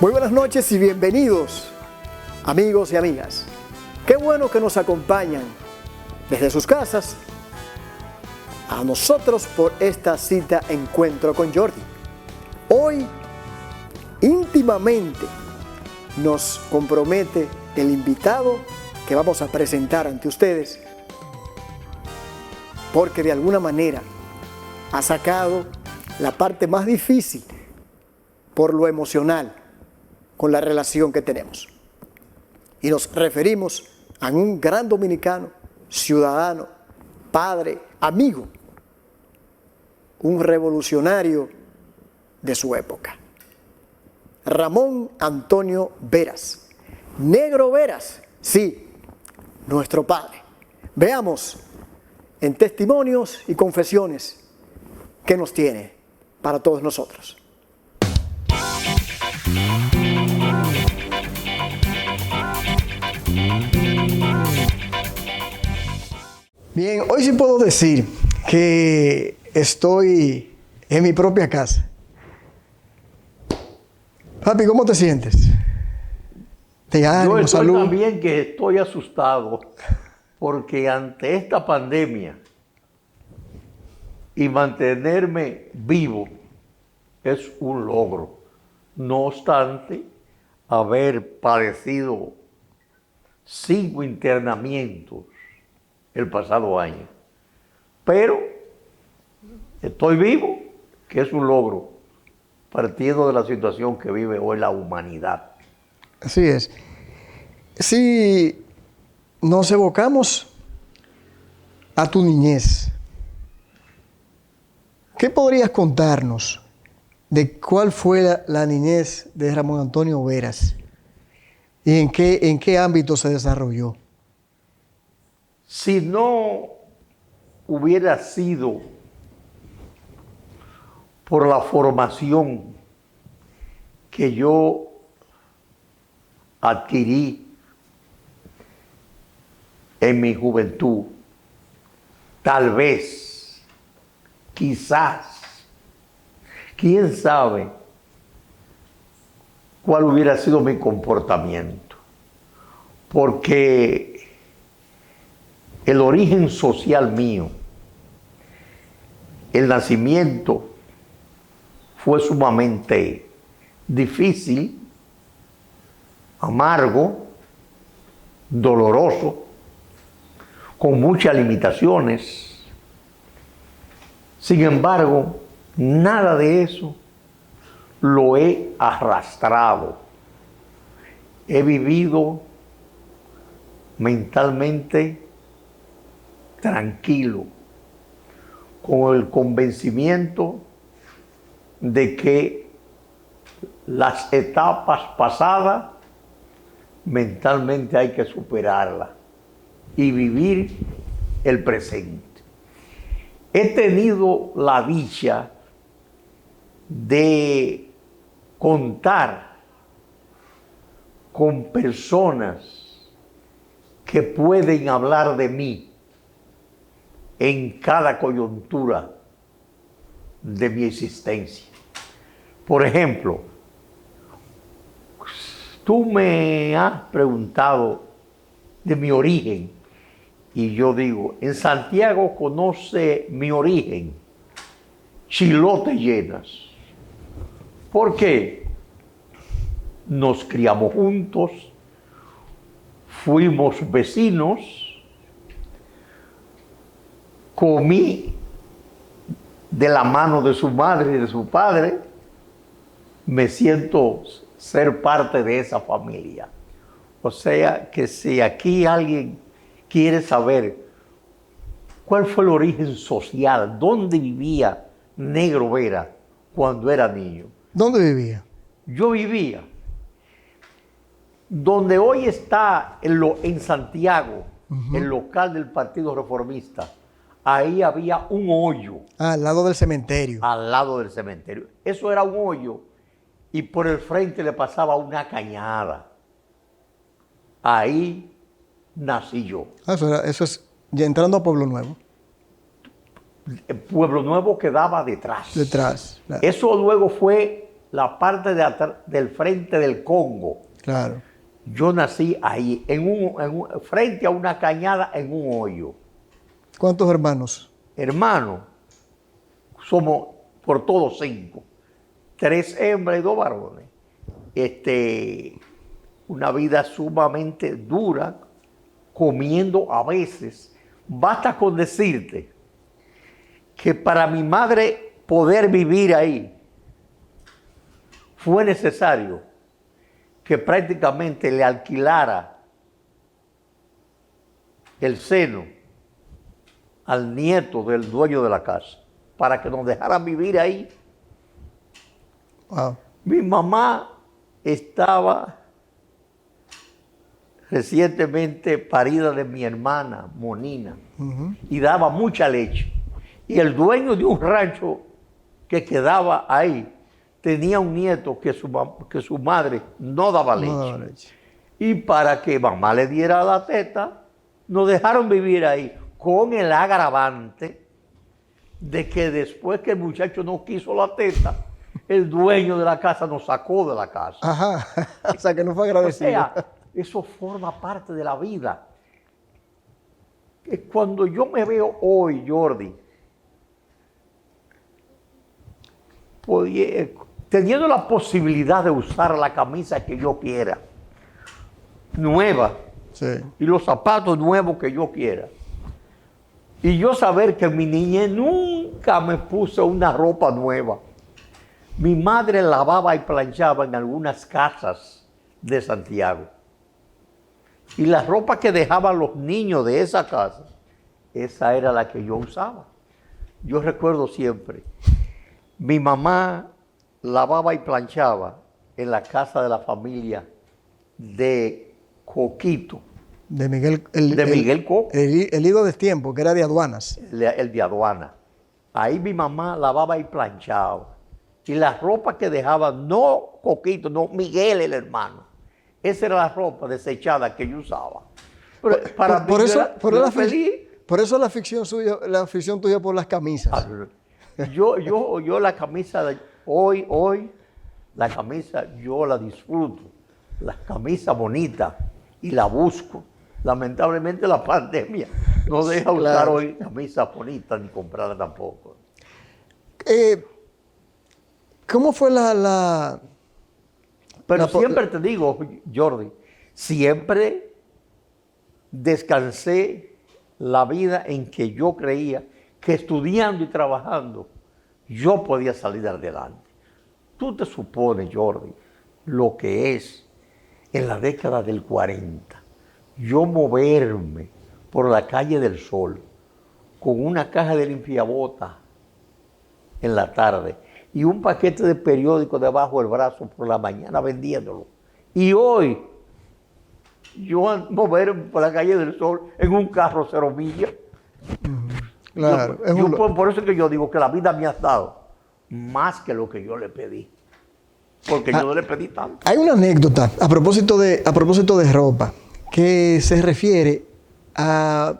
Muy buenas noches y bienvenidos, amigos y amigas. Qué bueno que nos acompañan desde sus casas a nosotros por esta cita Encuentro con Jordi. Hoy, íntimamente, nos compromete el invitado que vamos a presentar ante ustedes, porque de alguna manera ha sacado la parte más difícil por lo emocional con la relación que tenemos. Y nos referimos a un gran dominicano, ciudadano, padre, amigo, un revolucionario de su época. Ramón Antonio Veras, Negro Veras, sí, nuestro padre. Veamos en testimonios y confesiones qué nos tiene para todos nosotros. Bien, hoy sí puedo decir que estoy en mi propia casa. Papi, ¿cómo te sientes? ¿Te ánimo, Yo estoy salud? también que estoy asustado porque ante esta pandemia y mantenerme vivo es un logro. No obstante, haber padecido 5 internamientos el pasado año. Pero estoy vivo, que es un logro, partiendo de la situación que vive hoy la humanidad. Así es. Si nos evocamos a tu niñez, ¿qué podrías contarnos de cuál fue la niñez de Ramón Antonio Veras y en qué ámbito se desarrolló? Si no hubiera sido por la formación que yo adquirí en mi juventud, tal vez, quizás, quién sabe cuál hubiera sido mi comportamiento. Porque el origen social mío, el nacimiento, fue sumamente difícil, amargo, doloroso, con muchas limitaciones. Sin embargo, nada de eso lo he arrastrado. He vivido mentalmente tranquilo, con el convencimiento de que las etapas pasadas mentalmente hay que superarlas y vivir el presente. He tenido la dicha de contar con personas que pueden hablar de mí en cada coyuntura de mi existencia. Por ejemplo, tú me has preguntado de mi origen y yo digo, en Santiago conoce mi origen, Chilote Llenas. ¿Por qué? Nos criamos juntos, fuimos vecinos, comí de la mano de su madre y de su padre, me siento ser parte de esa familia. O sea que si aquí alguien quiere saber cuál fue el origen social, dónde vivía Negro Vera cuando era niño. ¿Dónde vivía? Yo vivía donde hoy está en Santiago, el local del Partido Reformista. Ahí había un hoyo. Al lado del cementerio. Al lado del cementerio. Eso era un hoyo y por el frente le pasaba una cañada. Ahí nací yo. Eso es ya entrando a Pueblo Nuevo. Pueblo Nuevo quedaba detrás. Detrás. Claro. Eso luego fue la parte del frente del Congo. Claro. Yo nací ahí, frente a una cañada en un hoyo. ¿Cuántos hermanos? Hermano, somos por todos 5. 3 hembras y 2 varones. Una vida sumamente dura, comiendo a veces. Basta con decirte que para mi madre poder vivir ahí fue necesario que prácticamente le alquilara el seno al nieto del dueño de la casa para que nos dejaran vivir ahí. Wow. Mi mamá estaba recientemente parida de mi hermana, Monina, y daba mucha leche. Y el dueño de un rancho que quedaba ahí tenía un nieto que su madre no daba leche. No daba leche. Y para que mamá le diera la teta, nos dejaron vivir ahí con el agravante de que después que el muchacho no quiso la teta, el dueño de la casa nos sacó de la casa. Ajá. O sea, que no fue agradecido. O sea, eso forma parte de la vida. Cuando yo me veo hoy, Jordi, teniendo la posibilidad de usar la camisa que yo quiera, nueva, Sí. y los zapatos nuevos que yo quiera, y yo saber que en mi niñez nunca me puse una ropa nueva. Mi madre lavaba y planchaba en algunas casas de Santiago. Y la ropa que dejaban los niños de esa casa, esa era la que yo usaba. Yo recuerdo siempre, mi mamá lavaba y planchaba en la casa de la familia de Coquito. De Miguel, Miguel Coco. El hijo de tiempo, que era de aduanas. El de aduana. Ahí mi mamá lavaba y planchaba. Y la ropa que dejaba, no Coquito, no Miguel el hermano. Esa era la ropa desechada que yo usaba. Pero para por mí eso, yo por, era la feliz. por eso la afición suya, la afición tuya por las camisas. Yo la camisa, hoy, la camisa yo la disfruto. La camisa bonita y la busco. Lamentablemente la pandemia no deja usar hoy camisas bonitas ni comprarlas tampoco. ¿Cómo fue Pero siempre te digo, Jordi, siempre descansé la vida en que yo creía que estudiando y trabajando yo podía salir adelante. Tú te supones, Jordi, lo que es en la década del 40, yo moverme por la calle del Sol con una caja de limpiabota en la tarde y un paquete de periódico debajo del brazo por la mañana vendiéndolo. Y hoy, yo moverme por la calle del Sol en un carro 0 millas. Claro, Por eso es que yo digo que la vida me ha dado más que lo que yo le pedí. Porque yo no le pedí tanto. Hay una anécdota a propósito de ropa que se refiere a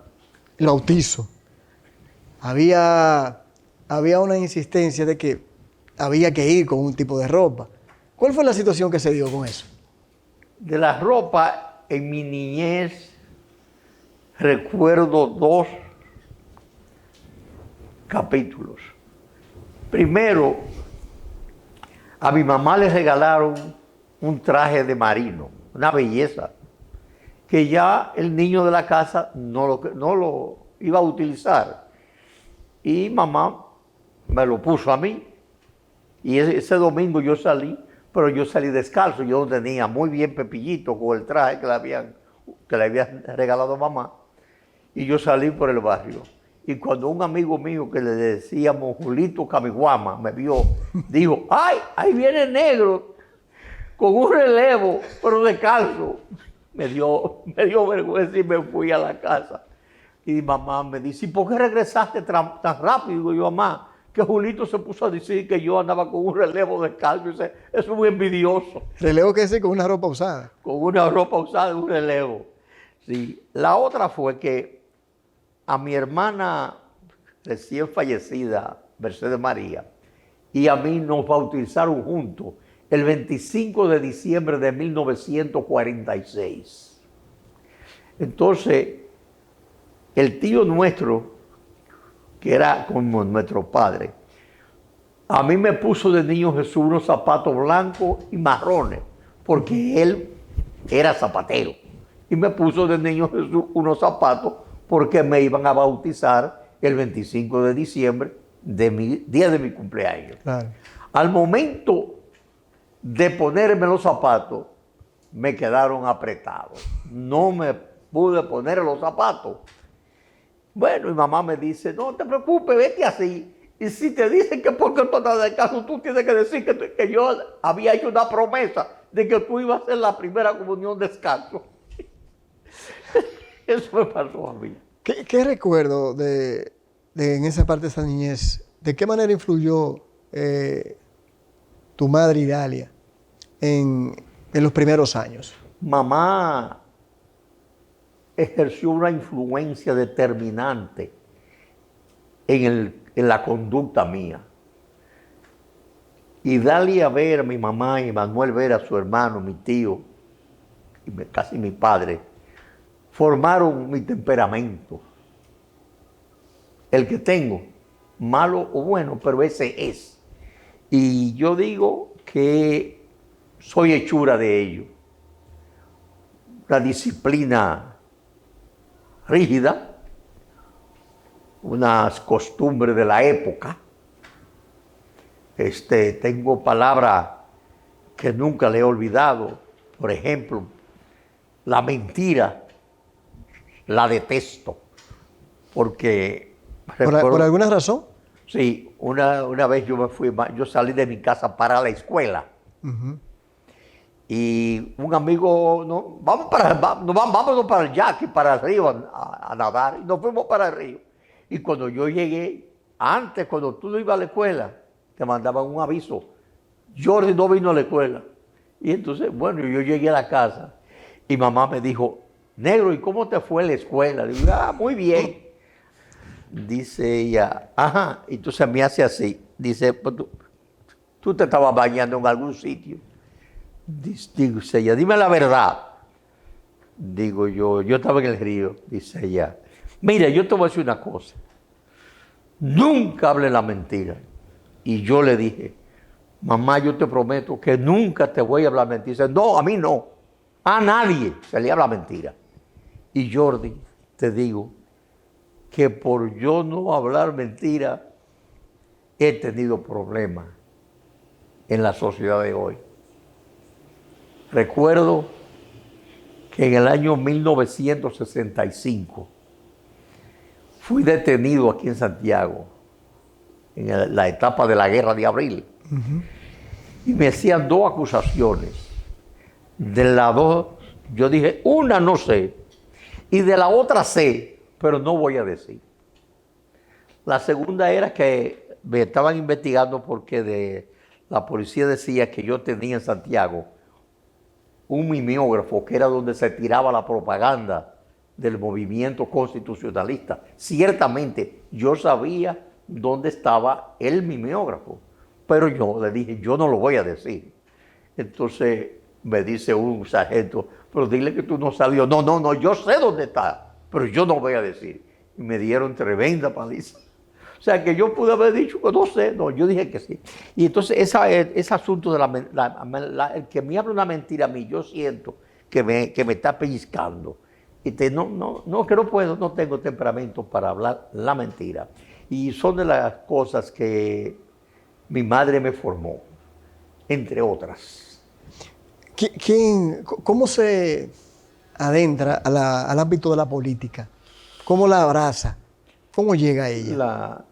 el bautizo. Había una insistencia de que había que ir con un tipo de ropa. ¿Cuál fue la situación que se dio con eso? De la ropa, en mi niñez, recuerdo 2 capítulos. Primero, a mi mamá le regalaron un traje de marino, una belleza, que ya el niño de la casa no lo iba a utilizar. Y mamá me lo puso a mí. Y ese domingo yo salí, pero yo salí descalzo. Yo no tenía muy bien Pepillito con el traje que le había regalado mamá. Y yo salí por el barrio. Y cuando un amigo mío que le decíamos Julito Camiguama me vio, dijo, ¡ay, ahí viene el negro! Con un relevo, pero descalzo. Me dio vergüenza y me fui a la casa. Y mi mamá me dice, ¿y por qué regresaste tan rápido? Digo yo, mamá, que Julito se puso a decir que yo andaba con un relevo descalzo. Eso es muy envidioso. ¿Relevo qué es? Con una ropa usada. Con una ropa usada, un relevo. Sí. La otra fue que a mi hermana recién fallecida, Mercedes María, y a mí nos bautizaron juntos el 25 de diciembre de 1946. Entonces, el tío nuestro, que era como nuestro padre, a mí me puso de niño Jesús unos zapatos blancos y marrones, porque él era zapatero. Y me puso de niño Jesús unos zapatos porque me iban a bautizar el 25 de diciembre, día de mi cumpleaños. Claro. Al momento de ponerme los zapatos, me quedaron apretados. No me pude poner los zapatos. Bueno, y mamá me dice, no te preocupes, vete así. Y si te dicen que porque tú estás de caso, tú tienes que decir que yo había hecho una promesa de que tú ibas a hacer la primera comunión descalzo. Eso me pasó a mí. ¿Qué recuerdo en esa parte de esa niñez? ¿De qué manera influyó tu madre Idalia en los primeros años? Mamá ejerció una influencia determinante en la conducta mía. Idalia Vera, mi mamá, y Manuel Vera, su hermano, mi tío, y casi mi padre, formaron mi temperamento. El que tengo, malo o bueno, pero ese es. Y yo digo que soy hechura de ello. La disciplina rígida, unas costumbres de la época. Tengo palabras que nunca le he olvidado. Por ejemplo, la mentira la detesto. Porque ¿Por alguna razón? Sí, una vez yo salí de mi casa para la escuela. Uh-huh. Y un amigo, vámonos para el Yaqui, para el río a nadar. Y nos fuimos para el río. Y cuando yo llegué, antes, cuando tú no ibas a la escuela, te mandaban un aviso. Jordi no vino a la escuela. Y entonces, bueno, yo llegué a la casa y mamá me dijo, negro, ¿y cómo te fue en la escuela? Le digo, muy bien. Dice ella, ajá, y entonces me hace así. Dice, pues tú te estabas bañando en algún sitio. Dice ella, dime la verdad. Digo yo estaba en el río. Dice ella, mira, yo te voy a decir una cosa. Nunca hable la mentira. Y yo le dije, mamá, yo te prometo que nunca te voy a hablar mentira. Dice, no, a mí no. A nadie se le habla mentira. Y Jordi, te digo, que por yo no hablar mentira, he tenido problemas en la sociedad de hoy. Recuerdo que en el año 1965 fui detenido aquí en Santiago, en la etapa de la Guerra de Abril, uh-huh. Y me hacían dos acusaciones. De las dos, yo dije, una no sé, y de la otra sé, pero no voy a decir. La segunda era que me estaban investigando porque la policía decía que yo tenía en Santiago un mimeógrafo, que era donde se tiraba la propaganda del movimiento constitucionalista. Ciertamente, yo sabía dónde estaba el mimeógrafo, pero yo le dije, yo no lo voy a decir. Entonces me dice un sargento, pero dile que tú no sabías. No, yo sé dónde está, pero yo no voy a decir. Y me dieron tremenda paliza. O sea, que yo pude haber dicho que no sé, no, yo dije que sí. Y entonces ese asunto de el que me habla una mentira a mí, yo siento que me está pellizcando. Y que no puedo, no tengo temperamento para hablar la mentira. Y son de las cosas que mi madre me formó, entre otras. ¿Cómo se adentra al ámbito de la política? ¿Cómo la abraza? ¿Cómo llega a ella?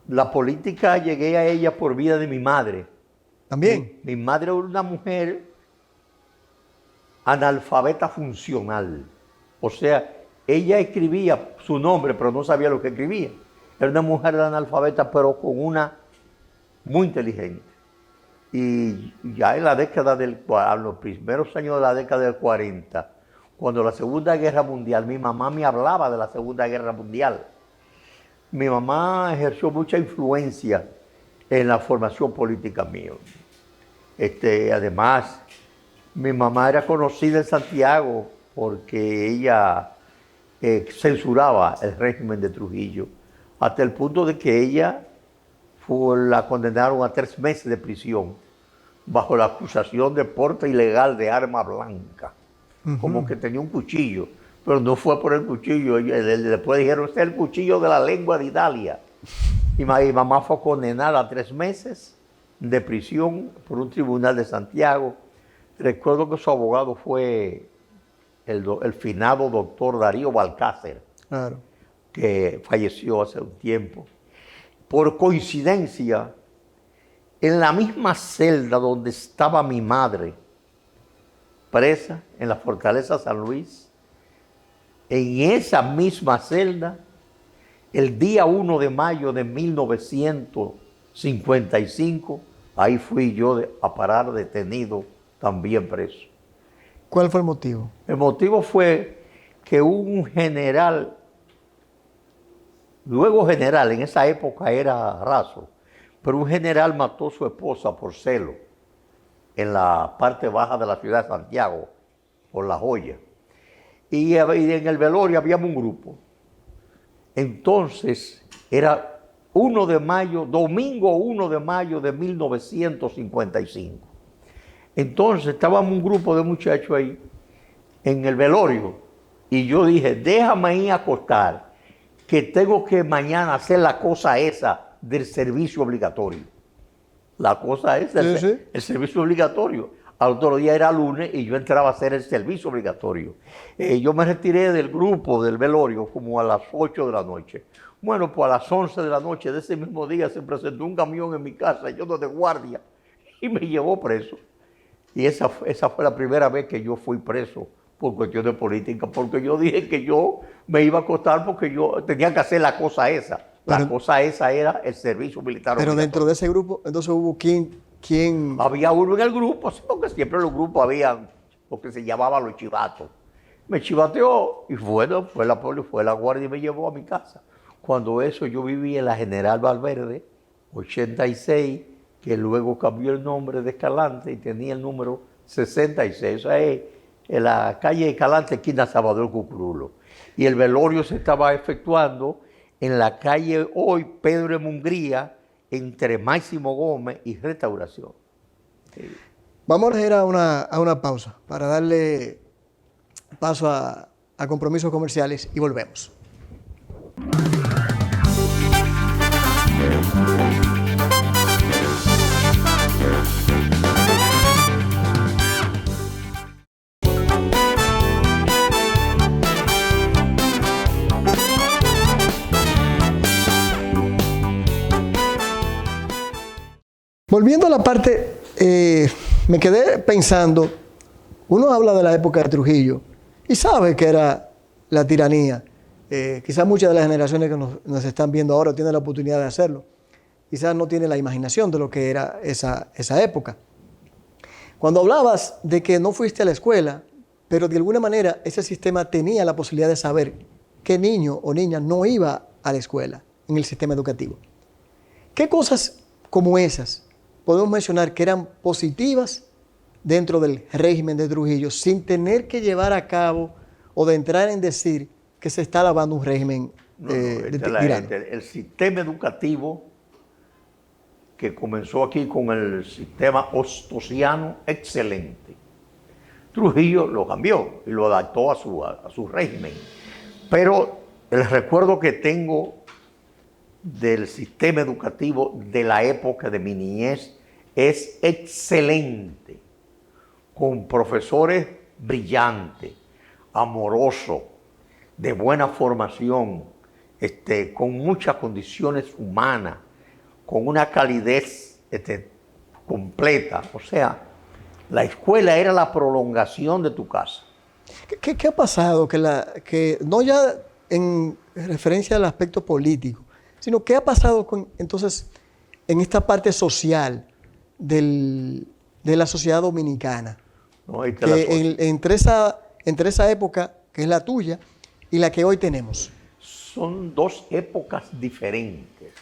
La política llegué a ella por vida de mi madre. ¿También? Mi madre era una mujer analfabeta funcional. O sea, ella escribía su nombre, pero no sabía lo que escribía. Era una mujer analfabeta, pero con una muy inteligente. Y ya en la década los primeros años de la década del 40, cuando la Segunda Guerra Mundial, mi mamá me hablaba de la Segunda Guerra Mundial. Mi mamá ejerció mucha influencia en la formación política mía. Además, mi mamá era conocida en Santiago porque ella censuraba el régimen de Trujillo, hasta el punto de que ella la condenaron a 3 meses de prisión bajo la acusación de porte ilegal de arma blanca, como que tenía un cuchillo, pero no fue por el cuchillo. Después dijeron, este es el cuchillo de la lengua de Italia. Y mi mamá fue condenada a 3 meses de prisión por un tribunal de Santiago. Recuerdo que su abogado fue el finado doctor Darío Balcácer, Claro. que falleció hace un tiempo. Por coincidencia, en la misma celda donde estaba mi madre, presa en la Fortaleza San Luis, en esa misma celda, el día 1 de mayo de 1955, ahí fui yo a parar detenido, también preso. ¿Cuál fue el motivo? El motivo fue que un general, luego general, en esa época era raso, pero un general mató a su esposa por celo en la parte baja de la ciudad de Santiago, por La Joya. Y en el velorio habíamos un grupo. Entonces, era 1 de mayo, domingo 1 de mayo de 1955. Entonces, estábamos un grupo de muchachos ahí, en el velorio, y yo dije, déjame ir a acostar, que tengo que mañana hacer la cosa esa del servicio obligatorio. La cosa esa, el servicio obligatorio. Al otro día era lunes y yo entraba a hacer el servicio obligatorio. Yo me retiré del grupo del velorio como a las 8 de la noche. Bueno, pues a las 11 de la noche de ese mismo día se presentó un camión en mi casa, yo de guardia, y me llevó preso. Y esa fue la primera vez que yo fui preso por cuestiones políticas, porque yo dije que yo me iba a acostar porque yo tenía que hacer la cosa esa. La cosa esa era el servicio militar. Pero dentro de ese grupo, entonces hubo quién... Había uno en el grupo, sí, porque siempre en los grupos había lo que se llamaba los chivatos. Me chivateó y fue la guardia y me llevó a mi casa. Cuando eso yo vivía en la General Valverde, 86, que luego cambió el nombre de Escalante y tenía el número 66. O sea, en la calle Escalante, esquina Salvador Cucurulo. Y el velorio se estaba efectuando en la calle hoy Pedro de Mungría, entre Máximo Gómez y Restauración. Vamos a ir a una pausa para darle paso a compromisos comerciales y volvemos. Volviendo a la parte, me quedé pensando, uno habla de la época de Trujillo y sabe que era la tiranía. Quizás muchas de las generaciones que nos están viendo ahora tienen la oportunidad de hacerlo. Quizás no tienen la imaginación de lo que era esa época. Cuando hablabas de que no fuiste a la escuela, pero de alguna manera ese sistema tenía la posibilidad de saber qué niño o niña no iba a la escuela en el sistema educativo. ¿Qué cosas como esas podemos mencionar que eran positivas dentro del régimen de Trujillo sin tener que llevar a cabo o de entrar en decir que se está alabando un régimen tirano? El sistema educativo que comenzó aquí con el sistema ostosiano, excelente. Trujillo lo cambió y lo adaptó a su régimen. Pero el recuerdo que tengo del sistema educativo de la época de mi niñez es excelente, con profesores brillantes, amorosos, de buena formación, con muchas condiciones humanas, con una calidez completa. O sea, la escuela era la prolongación de tu casa. ¿Qué ha pasado? Que no ya en referencia al aspecto político, sino qué ha pasado entonces en esta parte social de la sociedad dominicana. No, entre esa época, que es la tuya, y la que hoy tenemos. Son dos épocas diferentes.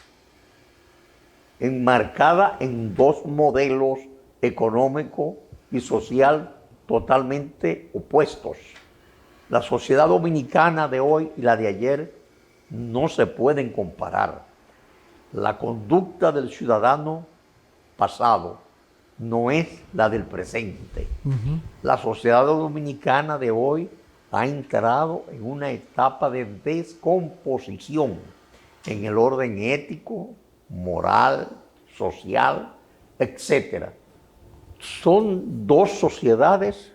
enmarcada en dos modelos económico y social totalmente opuestos. La sociedad dominicana de hoy y la de ayer no se pueden comparar. La conducta del ciudadano pasado no es la del presente. La sociedad dominicana de hoy ha entrado en una etapa de descomposición en el orden ético, moral, social, etc. Son dos sociedades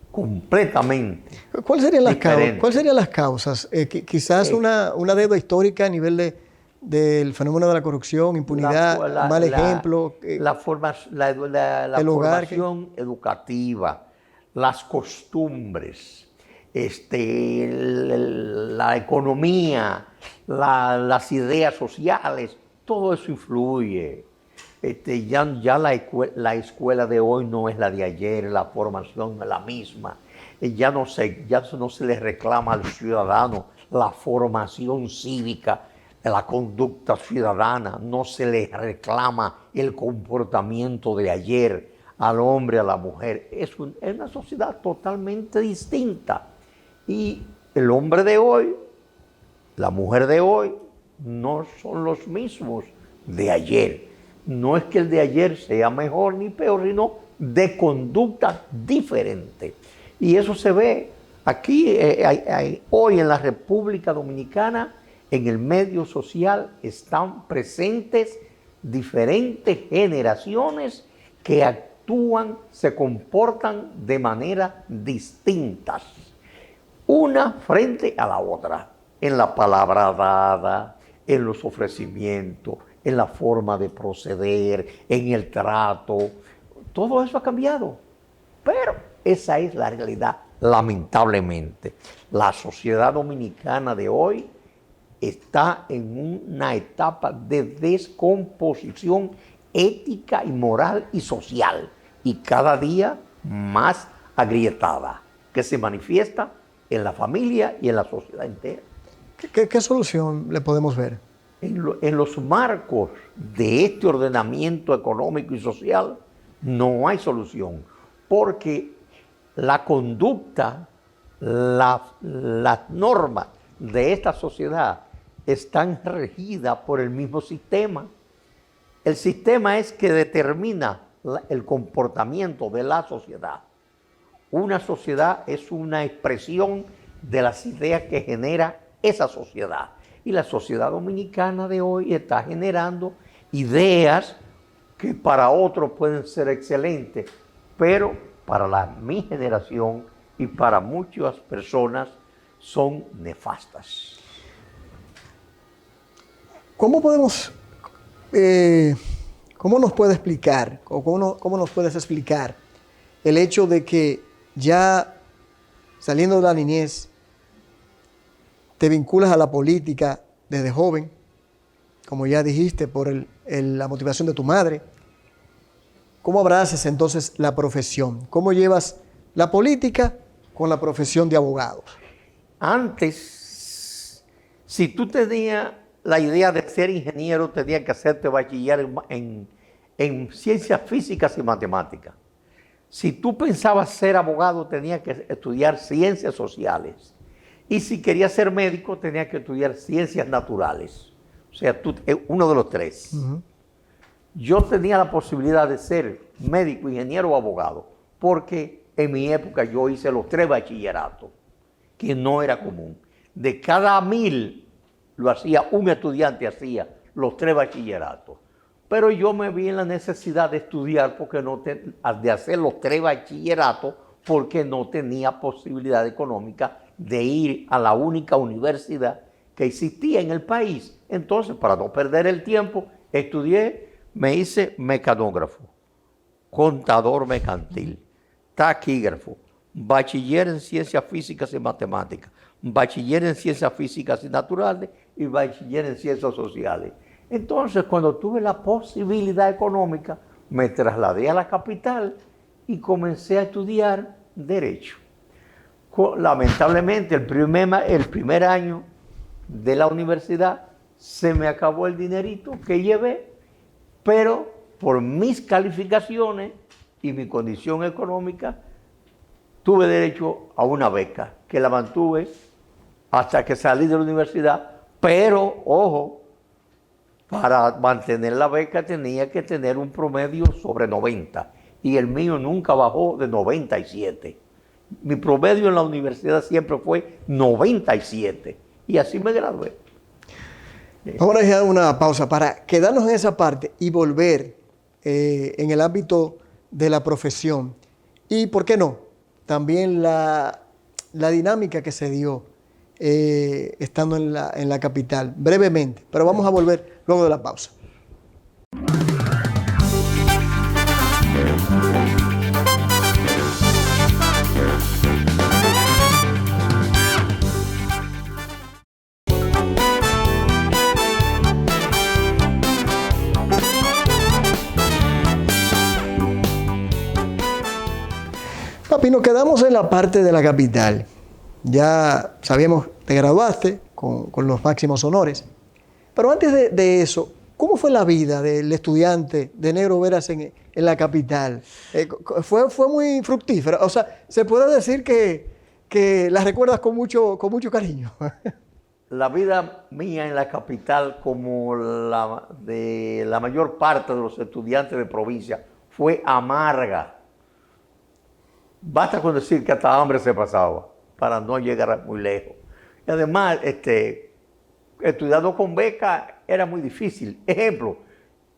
completamente ¿Cuáles serían diferentes. ¿Cuáles serían las causas? Quizás una deuda histórica a nivel del fenómeno de la corrupción, impunidad, mal ejemplo. La formación educativa, las costumbres, la economía, las ideas sociales, todo eso influye. Ya la escuela de hoy no es la de ayer, la formación no es la misma. Ya no se le reclama al ciudadano la formación cívica, la conducta ciudadana, no se le reclama el comportamiento de ayer al hombre, a la mujer. Es una sociedad totalmente distinta. Y el hombre de hoy, la mujer de hoy, no son los mismos de ayer. No es que el de ayer sea mejor ni peor, sino de conducta diferente. Y eso se ve aquí, hoy en la República Dominicana, en el medio social están presentes diferentes generaciones que actúan, se comportan de manera distintas, una frente a la otra, en la palabra dada, en los ofrecimientos, en la forma de proceder, en el trato. Todo eso ha cambiado, pero esa es la realidad, lamentablemente. La sociedad dominicana de hoy está en una etapa de descomposición ética y moral y social, y cada día más agrietada, que se manifiesta en la familia y en la sociedad entera. ¿Qué solución le podemos ver? En los marcos de este ordenamiento económico y social no hay solución, porque la conducta, las normas de esta sociedad están regidas por el mismo sistema. El sistema es que determina el comportamiento de la sociedad. Una sociedad es una expresión de las ideas que genera esa sociedad. Y la sociedad dominicana de hoy está generando ideas que para otros pueden ser excelentes, pero para mi generación y para muchas personas son nefastas. ¿Cómo nos puede explicar, o cómo nos puedes explicar el hecho de que ya saliendo de la niñez te vinculas a la política desde joven, como ya dijiste, por la motivación de tu madre? ¿Cómo abrazas entonces la profesión? ¿Cómo llevas la política con la profesión de abogados? Antes, si tú tenías la idea de ser ingeniero, tenías que hacerte bachiller en ciencias físicas y matemáticas. Si tú pensabas ser abogado, tenías que estudiar ciencias sociales. Y si querías ser médico, tenías que estudiar ciencias naturales. O sea, uno de los tres. Yo tenía la posibilidad de ser médico, ingeniero o abogado, porque en mi época yo hice los 3 bachilleratos, que no era común. De cada 1000 lo hacía un estudiante, hacía los 3 bachilleratos. Pero yo me vi en la necesidad de estudiar de hacer los 3 bachilleratos, porque no tenía posibilidad económica de ir a la única universidad que existía en el país. Entonces, para no perder el tiempo, me hice mecanógrafo, contador mercantil, taquígrafo, bachiller en ciencias físicas y matemáticas, bachiller en ciencias físicas y naturales y bachiller en ciencias sociales. Entonces, cuando tuve la posibilidad económica, me trasladé a la capital y comencé a estudiar Derecho. Lamentablemente, el primer año de la universidad se me acabó el dinerito que llevé, pero por mis calificaciones y mi condición económica, tuve derecho a una beca, que la mantuve hasta que salí de la universidad, pero, ojo, para mantener la beca tenía que tener un promedio sobre 90, y el mío nunca bajó de 97. Mi promedio en la universidad siempre fue 97, y así me gradué. Vamos a dejar una pausa para quedarnos en esa parte y volver en el ámbito de la profesión. Y, ¿por qué no? También la dinámica que se dio estando en la capital, brevemente. Pero vamos a volver luego de la pausa. Papi, nos quedamos en la parte de la capital. Ya sabíamos, te graduaste con los máximos honores. Pero antes de eso, ¿cómo fue la vida del estudiante de Negro Veras en la capital? ¿Fue muy fructífera? O sea, ¿se puede decir que la recuerdas con mucho cariño? La vida mía en la capital, como la de la mayor parte de los estudiantes de provincia, fue amarga. Basta con decir que hasta hambre se pasaba para no llegar muy lejos. Y además, estudiando con beca era muy difícil. Ejemplo,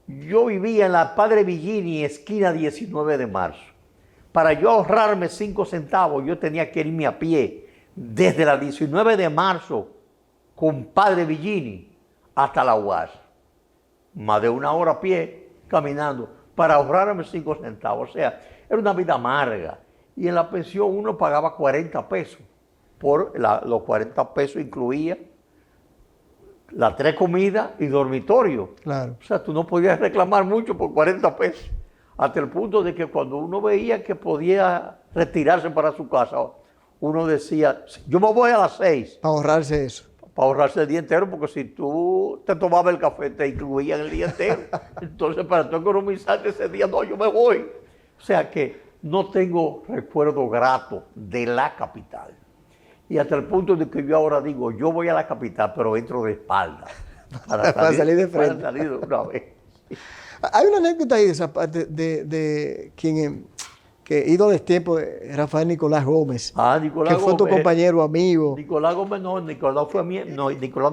yo vivía en la Padre Villini, esquina 19 de marzo. Para yo ahorrarme 5 centavos, yo tenía que irme a pie desde la 19 de marzo con Padre Villini hasta la UAS. Más de 1 hora a pie caminando para ahorrarme 5 centavos. O sea, era una vida amarga. Y en la pensión uno pagaba 40 pesos. Los 40 pesos incluía las 3 comidas y dormitorio. Claro. O sea, tú no podías reclamar mucho por 40 pesos. Hasta el punto de que cuando uno veía que podía retirarse para su casa, uno decía, yo me voy a las 6. Para ahorrarse eso. Para ahorrarse el día entero, porque si tú te tomabas el café, te incluían el día entero. Entonces, para tú economizar ese día, no, yo me voy. O sea que no tengo recuerdo grato de la capital. Y hata el punto de que yo ahora digo, yo voy a la capital, pero entro de espalda. Para salir de frente. Para salir de una vez. Hay una anécdota ahí de esa parte de quien que ídolo de tiempo, Rafael Nicolás Gómez. Nicolás que fue tu compañero, amigo. Nicolás Gómez Nicolás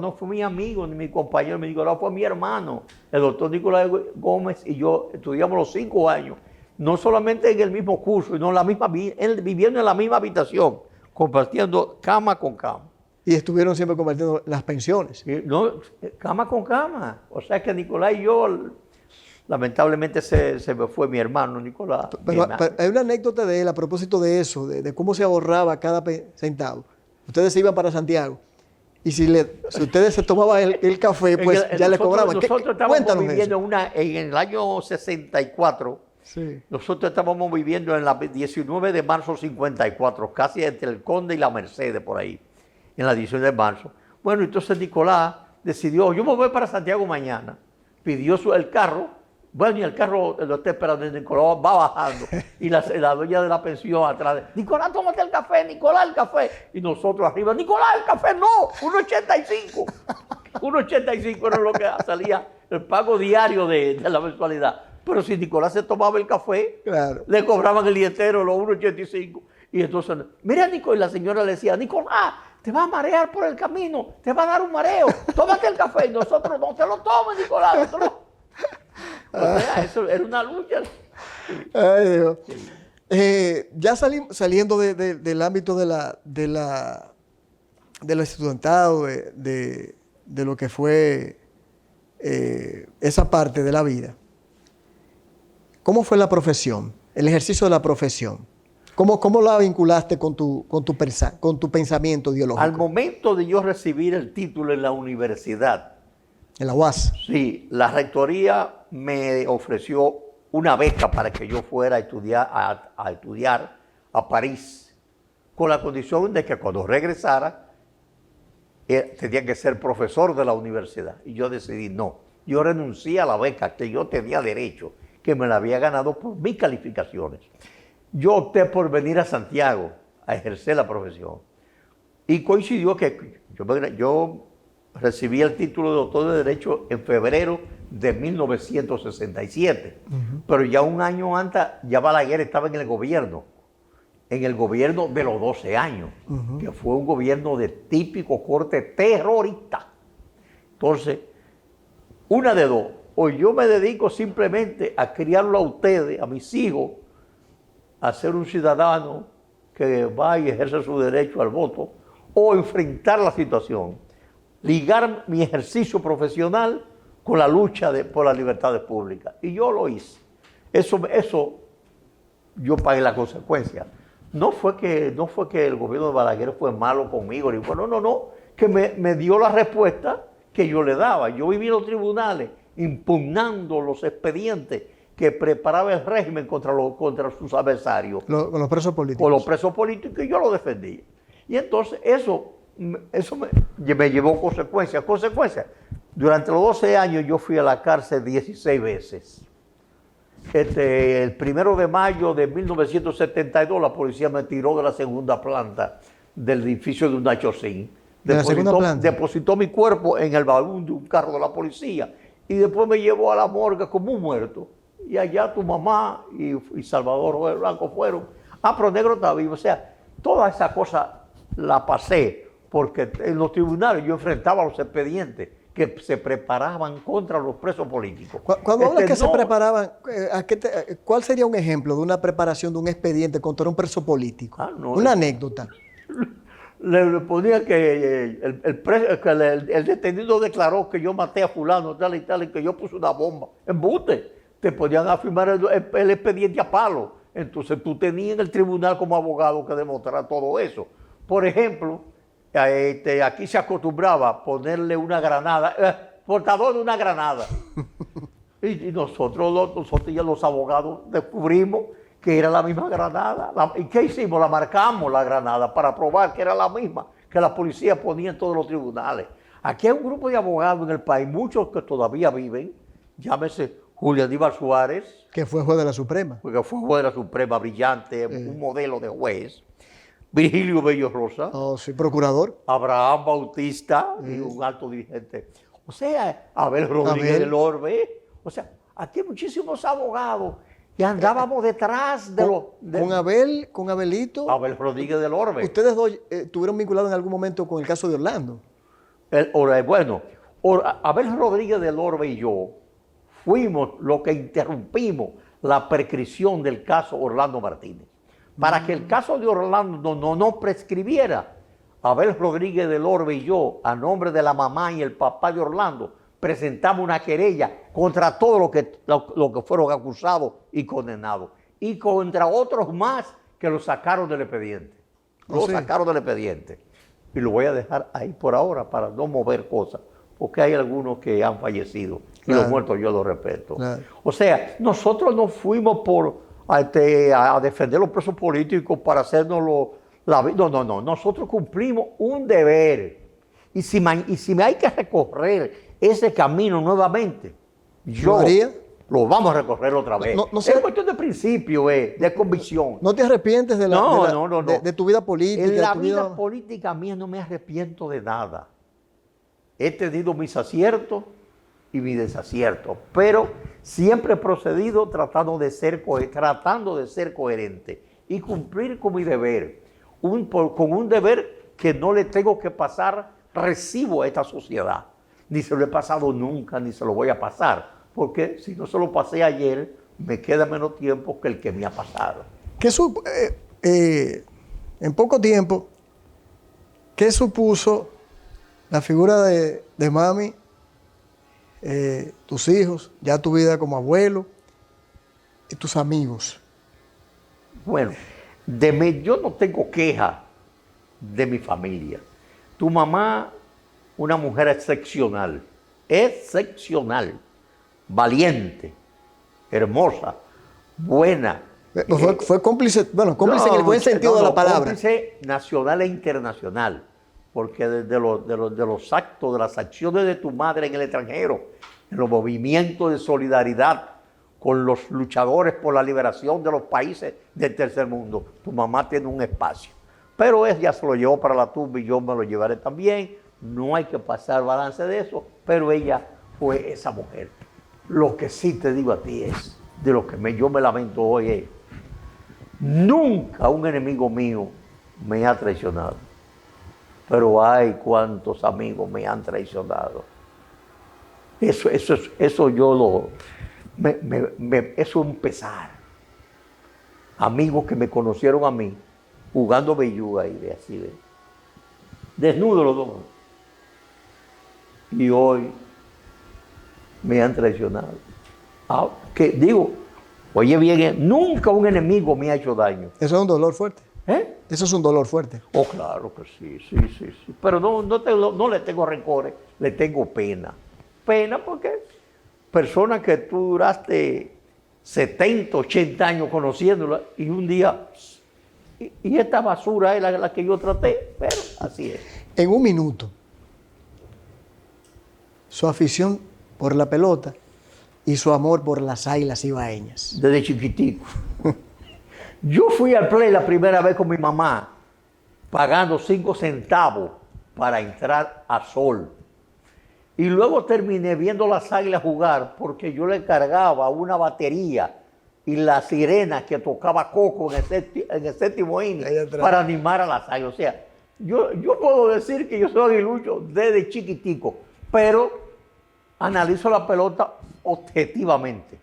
no fue mi amigo ni mi compañero, Nicolás fue mi hermano. El doctor Nicolás Gómez y yo estudiamos los 5 años. No solamente en el mismo curso, sino él viviendo en la misma habitación, compartiendo cama con cama. Y estuvieron siempre compartiendo las pensiones. No, cama con cama. O sea que Nicolás y yo, lamentablemente se me fue mi hermano Nicolás. Pero hay una anécdota de él a propósito de eso, de cómo se ahorraba cada centavo. Ustedes se iban para Santiago. Y si ustedes se tomaban el café, pues ya le cobraban. Nosotros estábamos viviendo en el año 64. Sí. Nosotros estábamos viviendo en la 19 de marzo 54, casi entre el Conde y la Mercedes, por ahí, en la 19 de marzo. Bueno, entonces Nicolás decidió, yo me voy para Santiago mañana. Pidió el carro, bueno, y el carro lo está esperando, Nicolás va bajando. Y la dueña de la pensión atrás, Nicolás, tómate el café, Nicolás, el café. Y nosotros arriba, Nicolás, el café, no, 1.85. 1.85 era lo que salía el pago diario de la mensualidad. Pero si Nicolás se tomaba el café, claro, le cobraban el día entero, los 1.85. Y entonces, mira, Nicolás, y la señora le decía, Nicolás, te vas a marear por el camino, te va a dar un mareo, tómate el café. Y nosotros, no te lo tomes, Nicolás. O sea, eso era una lucha. Ay, Dios. Ya saliendo del ámbito del estudiantado, de lo que fue esa parte de la vida. ¿Cómo fue la profesión, el ejercicio de la profesión? ¿Cómo la vinculaste con tu pensamiento ideológico? Al momento de yo recibir el título en la universidad, en la UAS. Sí, la rectoría me ofreció una beca para que yo fuera a estudiar a París, con la condición de que cuando regresara tenía que ser profesor de la universidad. Y yo decidí no. Yo renuncié a la beca que yo tenía derecho, que me la había ganado por mis calificaciones. Yo opté por venir a Santiago a ejercer la profesión. Y coincidió que yo recibí el título de doctor de Derecho en febrero de 1967. Pero ya un año antes, ya Balaguer estaba en el gobierno de los 12 años, que fue un gobierno de típico corte terrorista. Entonces, una de dos, o yo me dedico simplemente a criarlo a ustedes, a mis hijos, a ser un ciudadano que va y ejerce su derecho al voto, o enfrentar la situación, ligar mi ejercicio profesional con la lucha por las libertades públicas. Y yo lo hice. Eso yo pagué la consecuencia. No fue que el gobierno de Balaguer fue malo conmigo, no, que me dio la respuesta que yo le daba. Yo viví en los tribunales impugnando los expedientes que preparaba el régimen contra sus adversarios. Con los presos políticos. Con los presos políticos, y yo lo defendí. Y entonces eso me llevó consecuencias. Durante los 12 años yo fui a la cárcel 16 veces. El 1 de mayo de 1972 la policía me tiró de la segunda planta del edificio de un Nachosín. Depositó mi cuerpo en el baúl de un carro de la policía y después me llevó a la morgue como un muerto. Y allá tu mamá y Salvador Blanco fueron. Pero Negro está vivo. O sea, toda esa cosa la pasé porque en los tribunales yo enfrentaba los expedientes que se preparaban contra los presos políticos. Cuando hablas que se preparaban, ¿cuál sería un ejemplo de una preparación de un expediente contra un preso político? Una anécdota. Le ponía que el detenido declaró que yo maté a fulano, tal y tal, y que yo puse una bomba. Embuste. Te podían afirmar el expediente a palo. Entonces tú tenías en el tribunal como abogado que demostrar todo eso. Por ejemplo, aquí se acostumbraba a ponerle una granada, portador de una granada. y nosotros ya los abogados descubrimos que era la misma granada. ¿Y qué hicimos? La marcamos la granada para probar que era la misma que la policía ponía en todos los tribunales. Aquí hay un grupo de abogados en el país, muchos que todavía viven, llámese Julio Aníbal Suárez. Que fue juez de la Suprema. Que fue juez de la Suprema, brillante, un modelo de juez. Virgilio Bello Rosa. Sí, procurador. Abraham Bautista, y un alto dirigente. O sea, Abel Rodríguez del Orbe. O sea, aquí hay muchísimos abogados que andábamos detrás de los... Con Abelito. Abel Rodríguez del Orbe. ¿Ustedes dos estuvieron vinculados en algún momento con el caso de Orlando? Abel Rodríguez del Orbe y yo fuimos los que interrumpimos la prescripción del caso Orlando Martínez. Para que el caso de Orlando no prescribiera, Abel Rodríguez del Orbe y yo, a nombre de la mamá y el papá de Orlando, presentamos una querella contra todos los que fueron acusados y condenados. Y contra otros más que lo sacaron del expediente. Sacaron del expediente. Y lo voy a dejar ahí por ahora para no mover cosas, porque hay algunos que han fallecido. Y los muertos yo los respeto. Claro. O sea, nosotros no fuimos a defender los presos políticos para hacernos No. Nosotros cumplimos un deber. Y si me hay que recorrer ese camino nuevamente, lo vamos a recorrer otra vez. Es cuestión de principio, de convicción. ¿No te arrepientes de tu vida política? En la vida política mía no me arrepiento de nada. He tenido mis aciertos y mis desaciertos, pero siempre he procedido tratando de ser coherente y cumplir con mi deber, con un deber que no le tengo que pasar recibo a esta sociedad. Ni se lo he pasado nunca, ni se lo voy a pasar, porque si no se lo pasé ayer, me queda menos tiempo que el que me ha pasado. En poco tiempo, ¿qué supuso la figura de mami, tus hijos, ya tu vida como abuelo y tus amigos? Bueno, yo no tengo queja de mi familia. Tu mamá, una mujer excepcional, valiente, hermosa, buena. Fue cómplice, cómplice en el buen sentido de la palabra. Cómplice nacional e internacional. porque de los actos, de las acciones de tu madre en el extranjero, en los movimientos de solidaridad con los luchadores por la liberación de los países del tercer mundo, tu mamá tiene un espacio. Pero ella se lo llevó para la tumba y yo me lo llevaré también. No hay que pasar balance de eso, pero ella fue esa mujer. Lo que sí te digo a ti es, de lo que yo me lamento hoy es, nunca un enemigo mío me ha traicionado. Pero ay, cuántos amigos me han traicionado. Eso yo lo... eso es un pesar. Amigos que me conocieron a mí jugando belluga y de así de desnudo los dos. Y hoy me han traicionado. Que digo, oye bien, nunca un enemigo me ha hecho daño. Eso es un dolor fuerte. ¿Eh? Eso es un dolor fuerte. Oh, claro que sí. Pero no le tengo rencores, le tengo pena. Pena porque personas que tú duraste 70, 80 años conociéndola y un día, y esta basura es la que yo traté, pero así es. En un minuto, su afición por la pelota y su amor por las Águilas Ibaeñas. Desde chiquitico. Yo fui al play la primera vez con mi mamá, pagando 5 centavos para entrar a Sol. Y luego terminé viendo las Águilas jugar porque yo le cargaba una batería y la sirena que tocaba Coco en el séptimo inning para animar a las Águilas. O sea, yo puedo decir que yo soy aguilucho desde chiquitico, pero analizo la pelota objetivamente.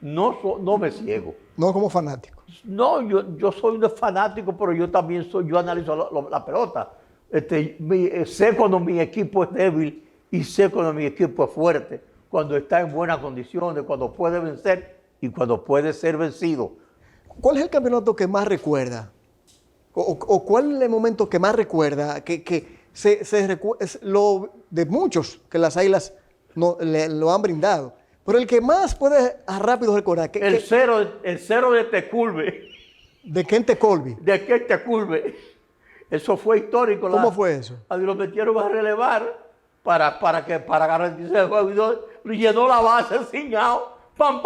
No me ciego. No como fanático. No, yo soy un fanático, pero yo también yo analizo la pelota. Sé cuando mi equipo es débil y sé cuando mi equipo es fuerte, cuando está en buenas condiciones, cuando puede vencer y cuando puede ser vencido. ¿Cuál es el campeonato que más recuerda? ¿O cuál es el momento que más recuerda? De muchos que las Águilas lo han brindado. Pero el que más puede rápido recordar. El cero de Teculve. ¿De Kente Colby? De Kente Teculve. Eso fue histórico. ¿Cómo fue eso? Lo metieron a relevar para garantizar el juego. Y lo llenó la base sin out. Pam,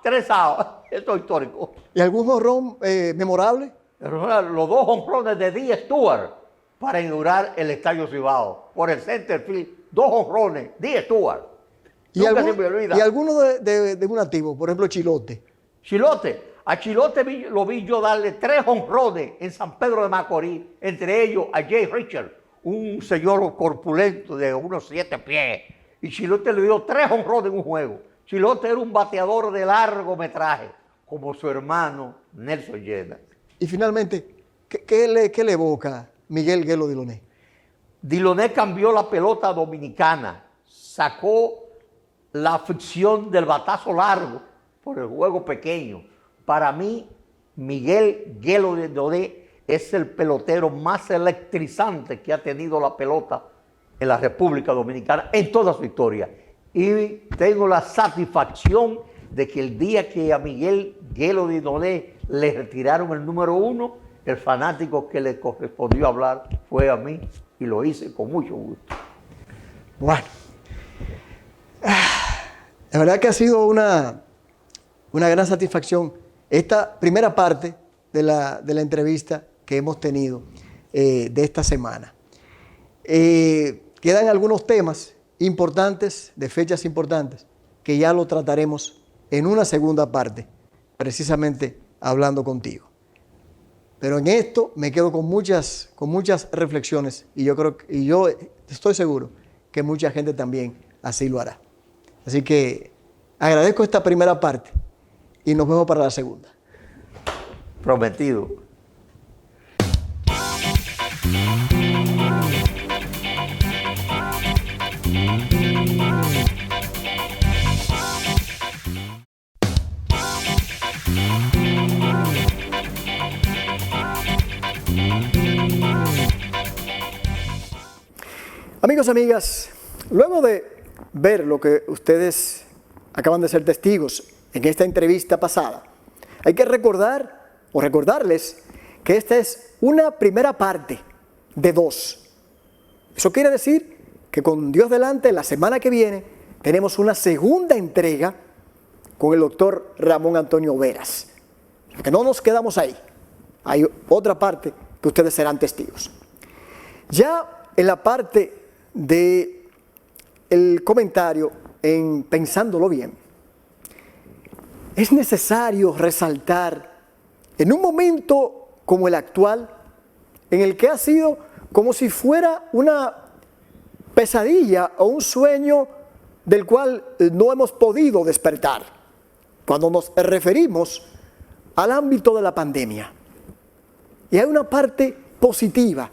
3 outs. Esto es histórico. ¿Y algún jonrón memorable? Los 2 jonrones de Dee Stewart para inaugurar el Estadio Cibao. Por el center field. 2 jonrones. Dee Stewart. ¿Y alguno de un nativo? Por ejemplo, Chilote. A Chilote lo vi yo darle 3 jonrones en San Pedro de Macorís, entre ellos a Jay Richard, un señor corpulento de unos 7 pies. Y Chilote le dio 3 jonrones en un juego. Chilote era un bateador de largometraje, como su hermano Nelson Llena. Y finalmente, ¿qué le evoca Miguel Guelo Diloné? Diloné cambió la pelota dominicana, sacó la ficción del batazo largo por el juego pequeño. Para mí, Miguel Guelo Diloné es el pelotero más electrizante que ha tenido la pelota en la República Dominicana en toda su historia. Y tengo la satisfacción de que el día que a Miguel Guelo Diloné le retiraron el número 1, el fanático que le correspondió hablar fue a mí y lo hice con mucho gusto. Bueno. La verdad que ha sido una gran satisfacción esta primera parte de la entrevista que hemos tenido de esta semana. Quedan algunos temas importantes, de fechas importantes, que ya lo trataremos en una segunda parte, precisamente hablando contigo. Pero en esto me quedo con muchas reflexiones y yo estoy seguro que mucha gente también así lo hará. Así que agradezco esta primera parte y nos vemos para la segunda. Prometido. Amigos, amigas, luego de ver lo que ustedes acaban de ser testigos en esta entrevista pasada, hay que recordarles que esta es una primera parte de 2. Eso quiere decir que con Dios delante, la semana que viene, tenemos una segunda entrega con el doctor Ramón Antonio Veras. Que no nos quedamos ahí. Hay otra parte que ustedes serán testigos. Ya en la parte del comentario, en pensándolo bien, es necesario resaltar en un momento como el actual, en el que ha sido como si fuera una pesadilla o un sueño del cual no hemos podido despertar, cuando nos referimos al ámbito de la pandemia. Y hay una parte positiva,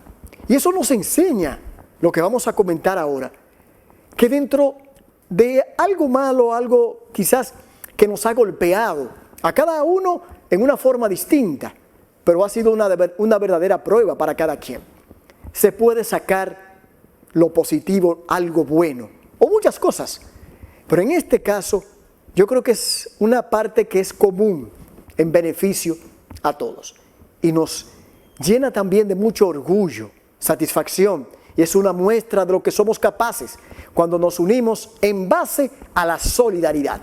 y eso nos enseña lo que vamos a comentar ahora, que dentro de algo malo, algo quizás que nos ha golpeado a cada uno en una forma distinta, pero ha sido una verdadera prueba para cada quien, se puede sacar lo positivo, algo bueno, o muchas cosas. Pero en este caso, yo creo que es una parte que es común en beneficio a todos. Y nos llena también de mucho orgullo, satisfacción, y es una muestra de lo que somos capaces cuando nos unimos en base a la solidaridad.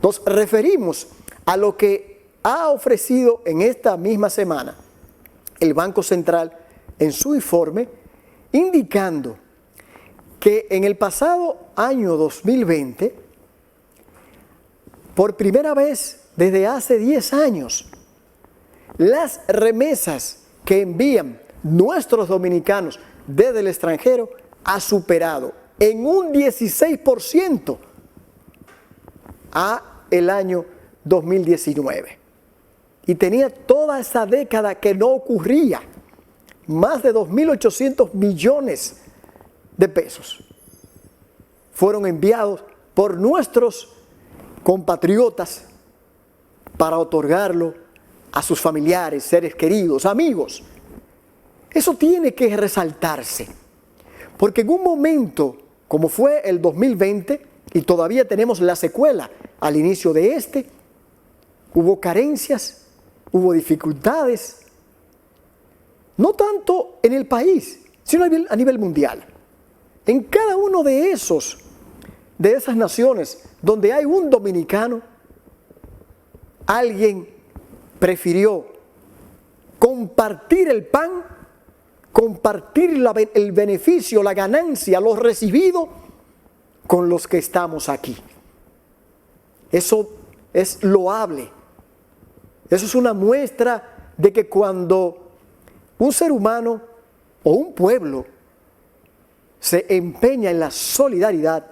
Nos referimos a lo que ha ofrecido en esta misma semana el Banco Central en su informe, indicando que en el pasado año 2020, por primera vez desde hace 10 años, las remesas que envían nuestros dominicanos desde el extranjero ha superado en un 16% a el año 2019. Y tenía toda esa década que no ocurría. Más de 2.800 millones de pesos fueron enviados por nuestros compatriotas para otorgarlo a sus familiares, seres queridos, amigos. Eso tiene que resaltarse, porque en un momento como fue el 2020, y todavía tenemos la secuela al inicio de este, hubo carencias, hubo dificultades, no tanto en el país, sino a nivel mundial. En cada uno de esas naciones donde hay un dominicano, alguien prefirió compartir el pan, compartir el beneficio, la ganancia, lo recibido con los que estamos aquí. Eso es loable. Eso es una muestra de que cuando un ser humano o un pueblo se empeña en la solidaridad,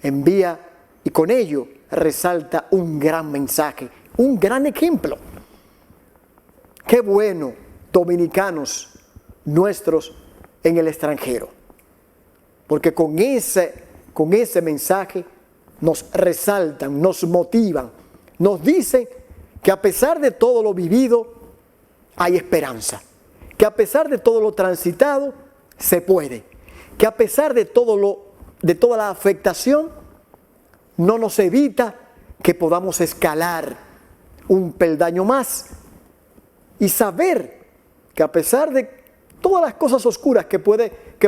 envía y con ello resalta un gran mensaje, un gran ejemplo. Qué bueno, dominicanos nuestros en el extranjero, porque con ese mensaje nos resaltan, nos motivan, nos dicen que a pesar de todo lo vivido, hay esperanza, que a pesar de todo lo transitado, se puede, que a pesar de toda la afectación, no nos evita que podamos escalar un peldaño más y saber que a pesar de todas las cosas oscuras que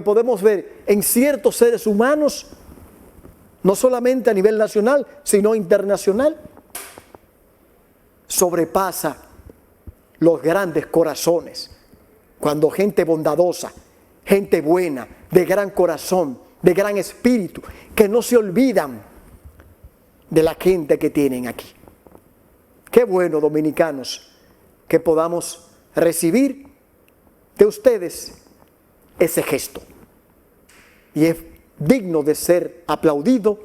podemos ver en ciertos seres humanos, no solamente a nivel nacional, sino internacional, sobrepasa los grandes corazones. Cuando gente bondadosa, gente buena, de gran corazón, de gran espíritu, que no se olvidan de la gente que tienen aquí. Qué bueno, dominicanos, que podamos recibir de ustedes ese gesto. Y es digno de ser aplaudido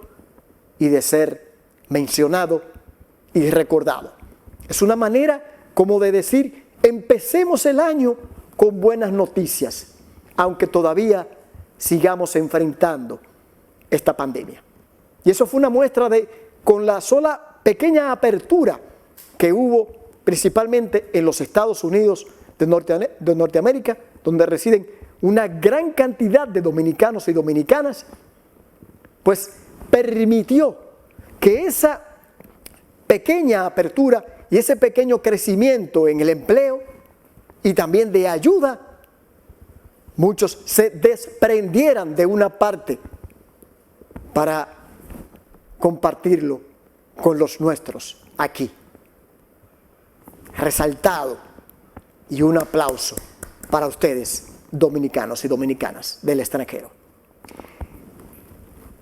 y de ser mencionado y recordado. Es una manera como de decir, empecemos el año con buenas noticias, aunque todavía sigamos enfrentando esta pandemia. Y eso fue una muestra con la sola pequeña apertura que hubo principalmente en los Estados Unidos de Norteamérica, donde residen una gran cantidad de dominicanos y dominicanas, pues permitió que esa pequeña apertura y ese pequeño crecimiento en el empleo y también de ayuda muchos se desprendieran de una parte para compartirlo con los nuestros aquí. Resaltado, y un aplauso para ustedes, dominicanos y dominicanas del extranjero.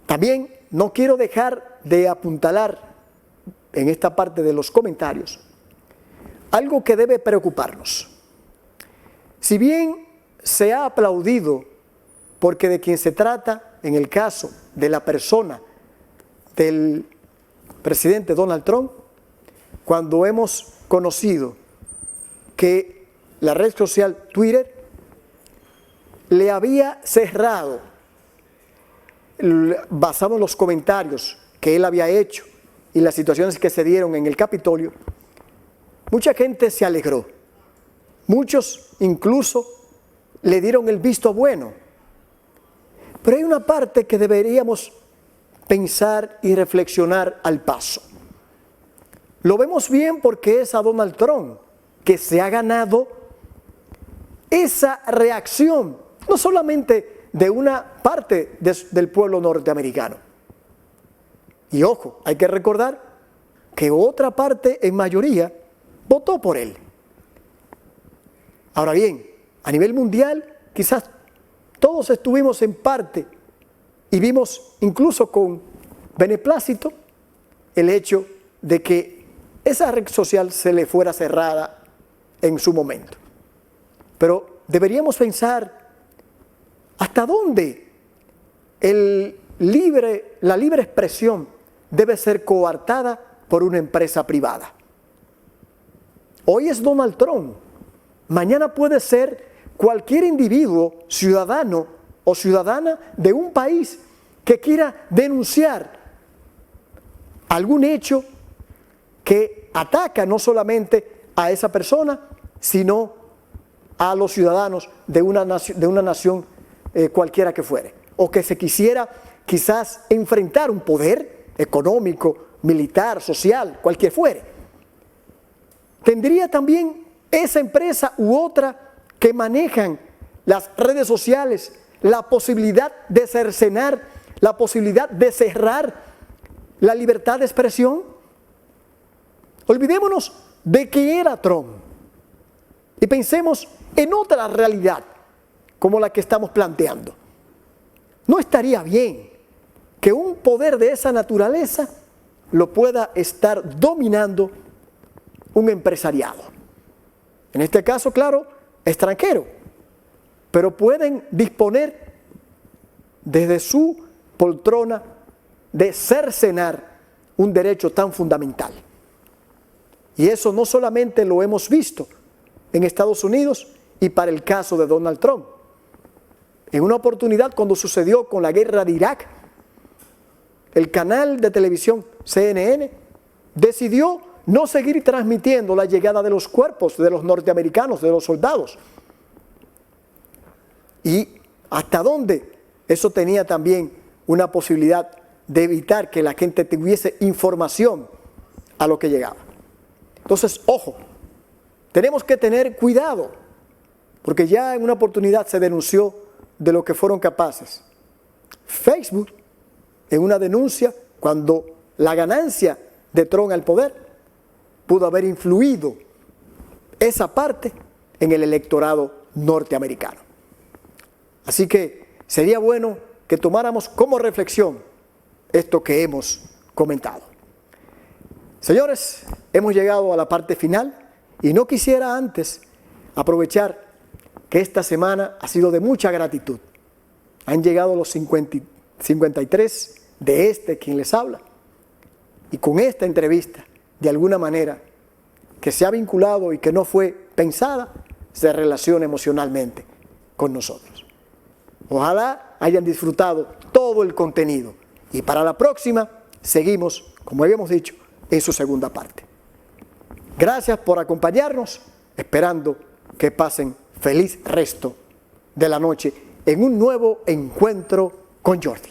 También no quiero dejar de apuntalar en esta parte de los comentarios algo que debe preocuparnos. Si bien se ha aplaudido porque de quien se trata, en el caso de la persona del presidente Donald Trump, cuando hemos conocido que la red social Twitter le había cerrado, basado en los comentarios que él había hecho y las situaciones que se dieron en el Capitolio, mucha gente se alegró. Muchos incluso le dieron el visto bueno. Pero hay una parte que deberíamos pensar y reflexionar al paso. Lo vemos bien porque es a Donald Trump que se ha ganado esa reacción, no solamente de una parte del pueblo norteamericano. Y ojo, hay que recordar que otra parte en mayoría votó por él. Ahora bien, a nivel mundial, quizás todos estuvimos en parte y vimos incluso con beneplácito el hecho de que esa red social se le fuera cerrada en su momento. Pero deberíamos pensar hasta dónde la libre expresión debe ser coartada por una empresa privada. Hoy es Donald Trump, mañana puede ser cualquier individuo, ciudadano o ciudadana de un país que quiera denunciar algún hecho que ataca no solamente a esa persona, sino a los ciudadanos de una nación cualquiera que fuere, o que se quisiera quizás enfrentar un poder económico, militar, social, cualquier fuere. Tendría también esa empresa u otra que manejan las redes sociales la posibilidad de cercenar, la posibilidad de cerrar la libertad de expresión. Olvidémonos de que era Trump y pensemos en otra realidad como la que estamos planteando. No estaría bien que un poder de esa naturaleza lo pueda estar dominando un empresariado. En este caso, claro, extranjero, pero pueden disponer desde su poltrona de cercenar un derecho tan fundamental. Y eso no solamente lo hemos visto en Estados Unidos y para el caso de Donald Trump. En una oportunidad cuando sucedió con la guerra de Irak, el canal de televisión CNN decidió no seguir transmitiendo la llegada de los cuerpos de los norteamericanos, de los soldados. Y hasta dónde eso tenía también una posibilidad de evitar que la gente tuviese información a lo que llegaba. Entonces, ojo, tenemos que tener cuidado, porque ya en una oportunidad se denunció de lo que fueron capaces Facebook en una denuncia cuando la ganancia de Trump al poder pudo haber influido esa parte en el electorado norteamericano. Así que sería bueno que tomáramos como reflexión esto que hemos comentado. Señores, hemos llegado a la parte final y no quisiera antes aprovechar que esta semana ha sido de mucha gratitud. Han llegado los 53 de quien les habla. Y con esta entrevista, de alguna manera, que se ha vinculado y que no fue pensada, se relaciona emocionalmente con nosotros. Ojalá hayan disfrutado todo el contenido. Y para la próxima, seguimos, como habíamos dicho, en su segunda parte. Gracias por acompañarnos, esperando que pasen feliz resto de la noche en un nuevo encuentro con Jordi.